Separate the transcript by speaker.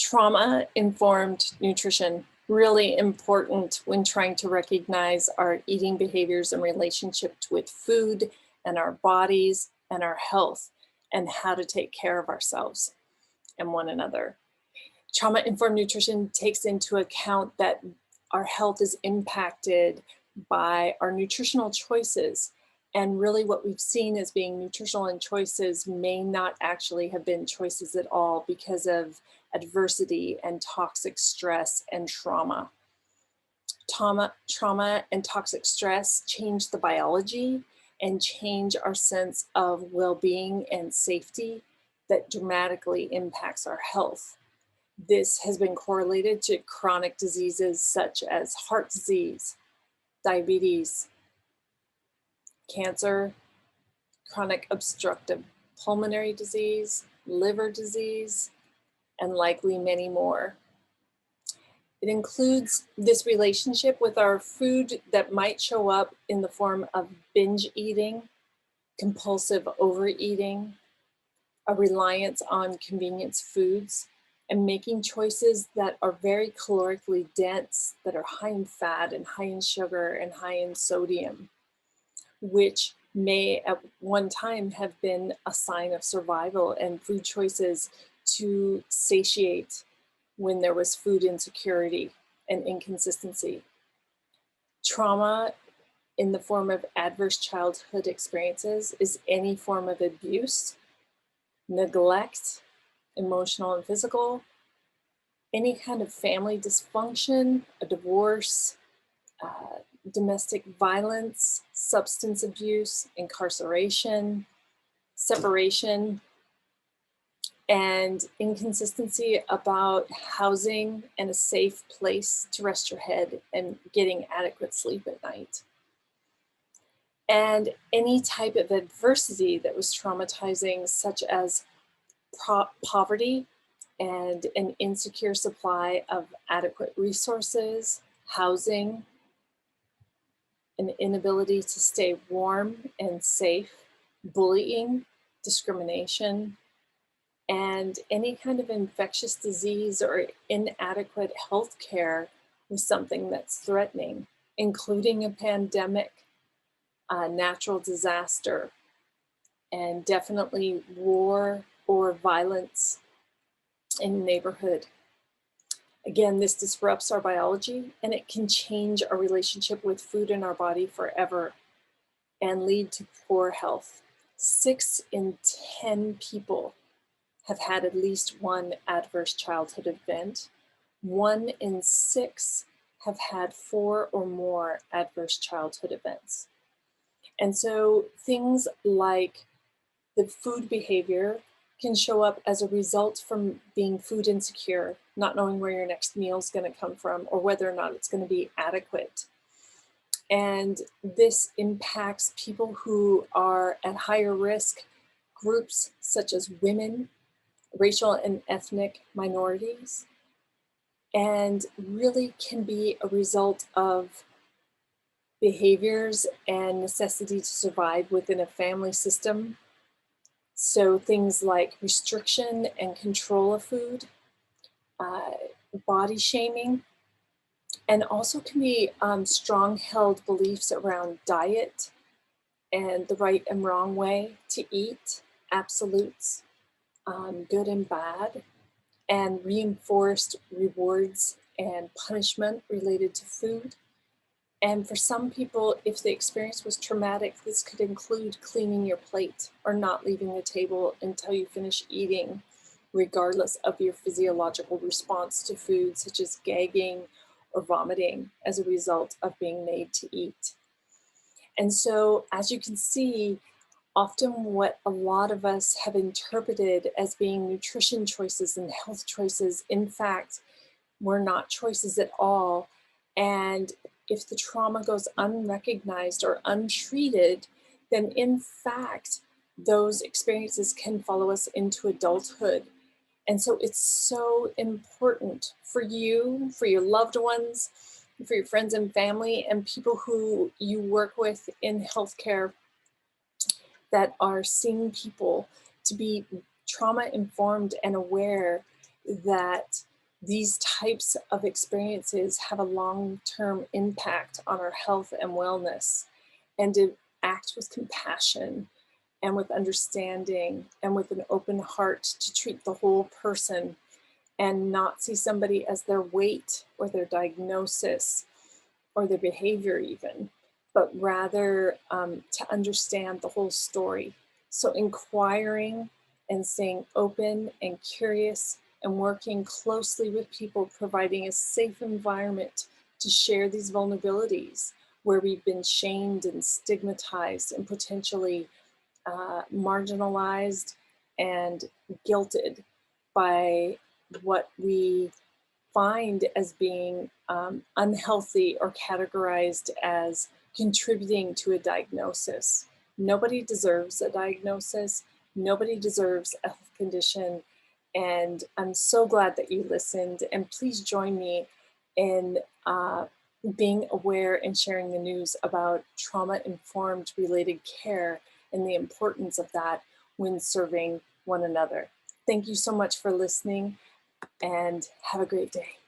Speaker 1: Trauma-informed nutrition, really important when trying to recognize our eating behaviors in relationship with food and our bodies and our health and how to take care of ourselves and one another. Trauma-informed nutrition takes into account that our health is impacted by our nutritional choices. And really what we've seen as being nutritional choices may not actually have been choices at all because of adversity and toxic stress and trauma. Trauma and toxic stress change the biology and change our sense of well-being and safety that dramatically impacts our health. This has been correlated to chronic diseases such as heart disease, diabetes, cancer, chronic obstructive pulmonary disease, liver disease, and likely many more. It includes this relationship with our food that might show up in the form of binge eating, compulsive overeating, a reliance on convenience foods, and making choices that are very calorically dense, that are high in fat and high in sugar and high in sodium, which may at one time have been a sign of survival and food choices to satiate when there was food insecurity and inconsistency. Trauma in the form of adverse childhood experiences is any form of abuse, neglect, emotional and physical, any kind of family dysfunction, a divorce, domestic violence, substance abuse, incarceration, separation, and inconsistency about housing and a safe place to rest your head and getting adequate sleep at night. And any type of adversity that was traumatizing, such as poverty and an insecure supply of adequate resources, housing, an inability to stay warm and safe, bullying, discrimination, and any kind of infectious disease or inadequate health care was something that's threatening, including a pandemic, a natural disaster, and definitely war or violence in the neighborhood. Again, this disrupts our biology and it can change our relationship with food in our body forever and lead to poor health. 6 in 10 people have had at least one adverse childhood event. 1 in 6 have had 4 or more adverse childhood events. And so things like the food behavior can show up as a result from being food insecure, not knowing where your next meal is going to come from or whether or not it's going to be adequate. And this impacts people who are at higher risk, groups such as women, racial and ethnic minorities, and really can be a result of behaviors and necessity to survive within a family system. So things like restriction and control of food, body shaming, and also can be strong held beliefs around diet and the right and wrong way to eat, absolutes, good and bad, and reinforced rewards and punishment related to food. And for some people, if the experience was traumatic, this could include cleaning your plate or not leaving the table until you finish eating, regardless of your physiological response to food, such as gagging or vomiting as a result of being made to eat. And so, as you can see, often what a lot of us have interpreted as being nutrition choices and health choices, in fact, were not choices at all. And if the trauma goes unrecognized or untreated, then in fact, those experiences can follow us into adulthood. And so it's so important for you, for your loved ones, for your friends and family, and people who you work with in healthcare that are seeing people to be trauma informed and aware that These types of experiences have a long-term impact on our health and wellness, and to act with compassion and with understanding and with an open heart to treat the whole person and not see somebody as their weight or their diagnosis or their behavior even, but rather to understand the whole story. So inquiring and staying open and curious and working closely with people, providing a safe environment to share these vulnerabilities where we've been shamed and stigmatized and potentially marginalized and guilted by what we find as being unhealthy or categorized as contributing to a diagnosis. Nobody deserves a diagnosis. Nobody deserves a health condition. And I'm so glad that you listened. And please join me in being aware and sharing the news about trauma-informed related care and the importance of that when serving one another. Thank you so much for listening, and have a great day.